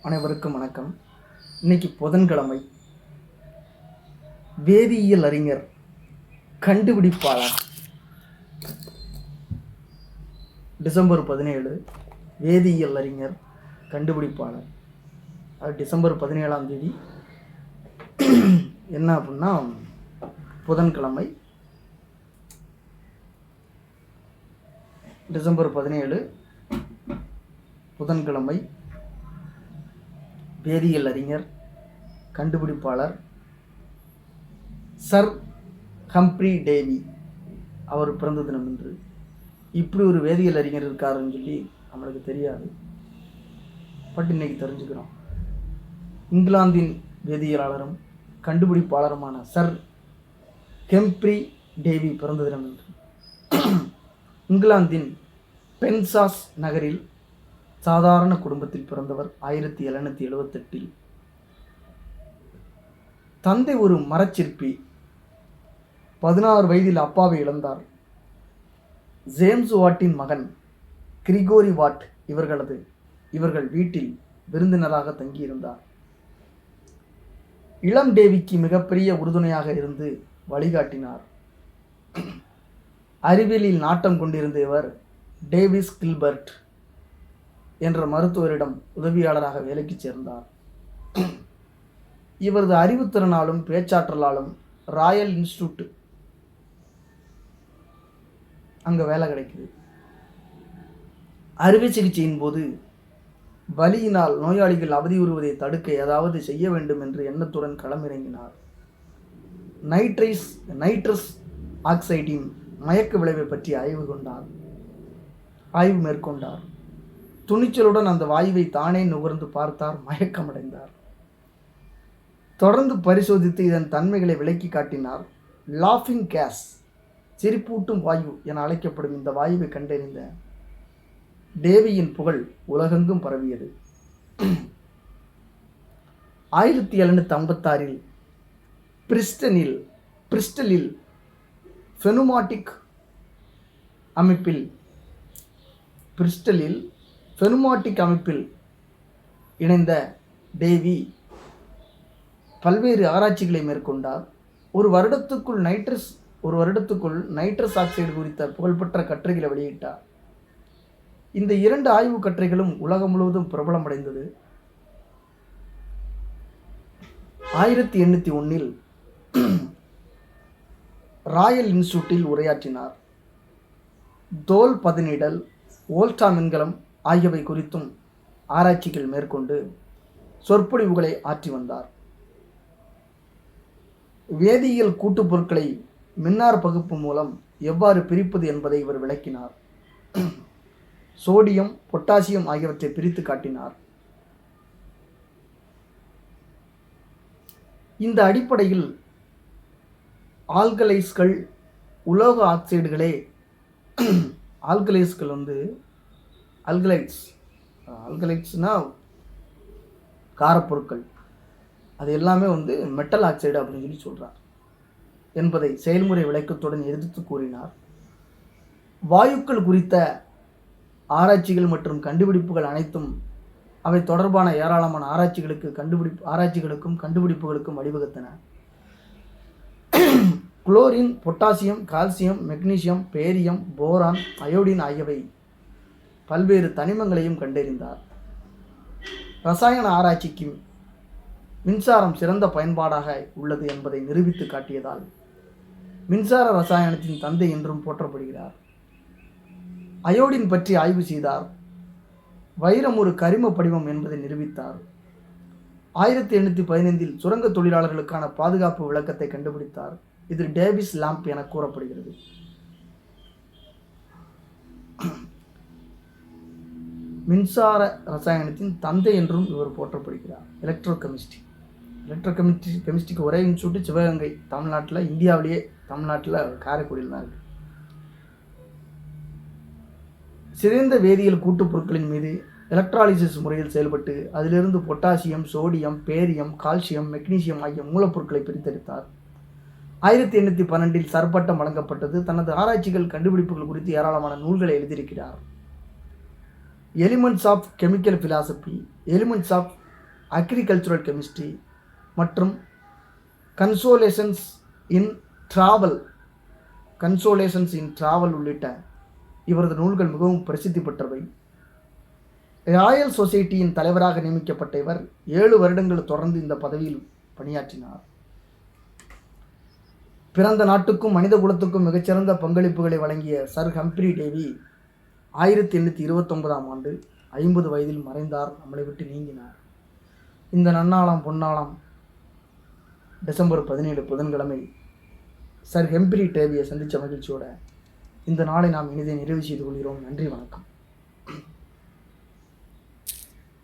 அனைவருக்கும் வணக்கம். இன்னைக்கு புதன்கிழமை. வேதியியல் அறிஞர், கண்டுபிடிப்பாளர் டிசம்பர் 17. வேதியியல் அறிஞர், கண்டுபிடிப்பாளர். அது டிசம்பர் 17ஆம் தேதி. என்ன அப்படின்னா புதன்கிழமை, டிசம்பர் 17 புதன்கிழமை. வேதியியல் அறிஞர், கண்டுபிடிப்பாளர் சர் ஹம்ப்ரி டேவி அவர் பிறந்த தினம் என்று. இப்படி ஒரு வேதியியல் அறிஞர் இருக்காருன்னு சொல்லி நம்மளுக்கு தெரியாது, பட் இன்னைக்கு தெரிஞ்சுக்கிறோம். இங்கிலாந்தின் வேதியியலாளரும் கண்டுபிடிப்பாளருமான சர் ஹம்ப்ரி டேவி பிறந்த தினம் என்று. இங்கிலாந்தின் பென்சாஸ் நகரில் சாதாரண குடும்பத்தில் பிறந்தவர். 1778. தந்தை ஒரு மரச்சிற்பி. 16 வயதில் அப்பாவை இழந்தார். ஜேம்ஸ் வாட்டின் மகன் கிரிகோரி வாட் இவர்கள் வீட்டில் விருந்தினராக தங்கியிருந்தார். இளம் டேவிக்கு மிகப்பெரிய உறுதுணையாக இருந்து வழிகாட்டினார். அறிவியலில் நாட்டம் கொண்டிருந்த இவர் டேவிஸ் கில்பர்ட் என்ற மருத்துவரிடம் உதவியாளராக வேலைக்கு சேர்ந்தார். இவரது அறிவுத்திறனாலும் பேச்சாற்றலாலும் ராயல் இன்ஸ்டிடியூட் அங்கே வேலை கிடைக்குது. அறுவை சிகிச்சையின் போது வலியினால் நோயாளிகள் அவதியுறுவதை தடுக்க ஏதாவது செய்ய வேண்டும் என்ற எண்ணத்துடன் களமிறங்கினார். நைட்ரஸ் ஆக்சைடின் மயக்க விளைவை பற்றி ஆய்வு மேற்கொண்டார். துணிச்சலுடன் அந்த வாயுவை தானே நுகர்ந்து பார்த்தார். மயக்கமடைந்தார். தொடர்ந்து பரிசோதித்து இதன் தன்மைகளை விளக்கி காட்டினார். லாஃபிங் கேஸ், சிரிப்பூட்டும் வாயு என அழைக்கப்படும் இந்த வாயுவை கண்டறிந்த டேவியின் புகழ் உலகெங்கும் பரவியது. 1756 பிரிஸ்டலில் ஃபெனுமாட்டிக் அமைப்பில் இணைந்த டேவி பல்வேறு ஆராய்ச்சிகளை மேற்கொண்டார். ஒரு வருடத்துக்குள் நைட்ரஸ் ஆக்சைடு குறித்த புகழ்பெற்ற கட்டுரைகளை வெளியிட்டார். இந்த 2 ஆய்வு கட்டுரைகளும் உலகம் முழுவதும் பிரபலமடைந்தது. 1801 ராயல் இன்ஸ்டிடியூட்டில் உரையாற்றினார். தோல் பதனிடல், வோல்டா மின்கலம் ஆகியவை குறித்தும் ஆராய்ச்சிகள் மேற்கொண்டு சொற்பொழிவுகளை ஆற்றி வந்தார். வேதியியல் கூட்டுப் பொருட்களை மின்னார் பகுப்பு மூலம் எவ்வாறு பிரிப்பது என்பதை இவர் விளக்கினார். சோடியம், பொட்டாசியம் ஆகியவற்றை பிரித்து காட்டினார். இந்த அடிப்படையில் ஆல்கலைஸ்கள், உலோக ஆக்சைடுகளே ஆல்கலைஸ்கள் ஆல்கலைட்ஸ்னா காரப்பொருட்கள், அது எல்லாமே மெட்டல் ஆக்சைடு அப்படின்னு சொல்லி சொல்கிறார் என்பதை செயல்முறை விளக்கத்துடன் எதிர்த்து கூறினார். வாயுக்கள் குறித்த ஆராய்ச்சிகள் மற்றும் கண்டுபிடிப்புகள் அனைத்தும் அவை தொடர்பான ஏராளமான ஆராய்ச்சிகளுக்கும் கண்டுபிடிப்புகளுக்கும் வழிவகுத்தன. Chlorine, potassium, calcium, magnesium, barium, boron, iodine ஆகியவை பல்வேறு தனிமங்களையும் கண்டறிந்தார். ரசாயன ஆராய்ச்சிக்கு மின்சாரம் சிறந்த பயன்பாடாக உள்ளது என்பதை நிரூபித்து காட்டியதால் மின்சார ரசாயனத்தின் தந்தை என்றும் போற்றப்படுகிறார். அயோடின் பற்றி ஆய்வு செய்தார். வைரம் ஒரு கரிம படிமம் என்பதை நிரூபித்தார். 1815 சுரங்க தொழிலாளர்களுக்கான பாதுகாப்பு விளக்கத்தை கண்டுபிடித்தார். இது டேவிஸ் லாம்ப் என கூறப்படுகிறது. மின்சார ரசாயனத்தின் தந்தை என்றும் இவர் போற்றப்படுகிறார். எலக்ட்ரோகெமிஸ்ட்ரிக்கு ஒரே இன்ஸ்டியூட் சிவகங்கை, தமிழ்நாட்டில், இந்தியாவிலேயே தமிழ்நாட்டில் காரைக்குடியில் தான் இருக்கு. சிதைந்த வேதியியல் கூட்டுப் பொருட்களின் மீது எலக்ட்ராலிசிஸ் முறையில் செயல்பட்டு அதிலிருந்து potassium, sodium, barium, calcium, magnesium ஆகிய மூலப்பொருட்களை பிரித்தெடுத்தார். 1812 சர்பட்டம் வழங்கப்பட்டது. தனது ஆராய்ச்சிகள், கண்டுபிடிப்புகள் குறித்து ஏராளமான நூல்களை எழுதியிருக்கிறார். Elements of chemical philosophy, elements of agricultural chemistry மற்றும் கன்சோலேஷன்ஸ் இன் டிராவல் உள்ளிட்ட இவரது நூல்கள் மிகவும் பிரசித்தி பெற்றவை. ராயல் சொசைட்டியின் தலைவராக நியமிக்கப்பட்ட இவர் 7 வருடங்கள் தொடர்ந்து இந்த பதவியில் பணியாற்றினார். பிறந்த நாட்டுக்கும் மனித குலத்துக்கும் மிகச்சிறந்த பங்களிப்புகளை வழங்கிய சர் ஹம்ப்ரி டேவி 1829ஆம் ஆண்டு 50 வயதில் மறைந்தார், நம்மளை விட்டு நீங்கினார். இந்த நன்னாளாம் பொன்னாளாம் டிசம்பர் 17 புதன்கிழமை சர் ஹம்ப்ரி டேவியை சந்தித்த மகிழ்ச்சியோட இந்த நாளை நாம் இனிதே நிறைவு செய்து கொள்கிறோம். நன்றி, வணக்கம்.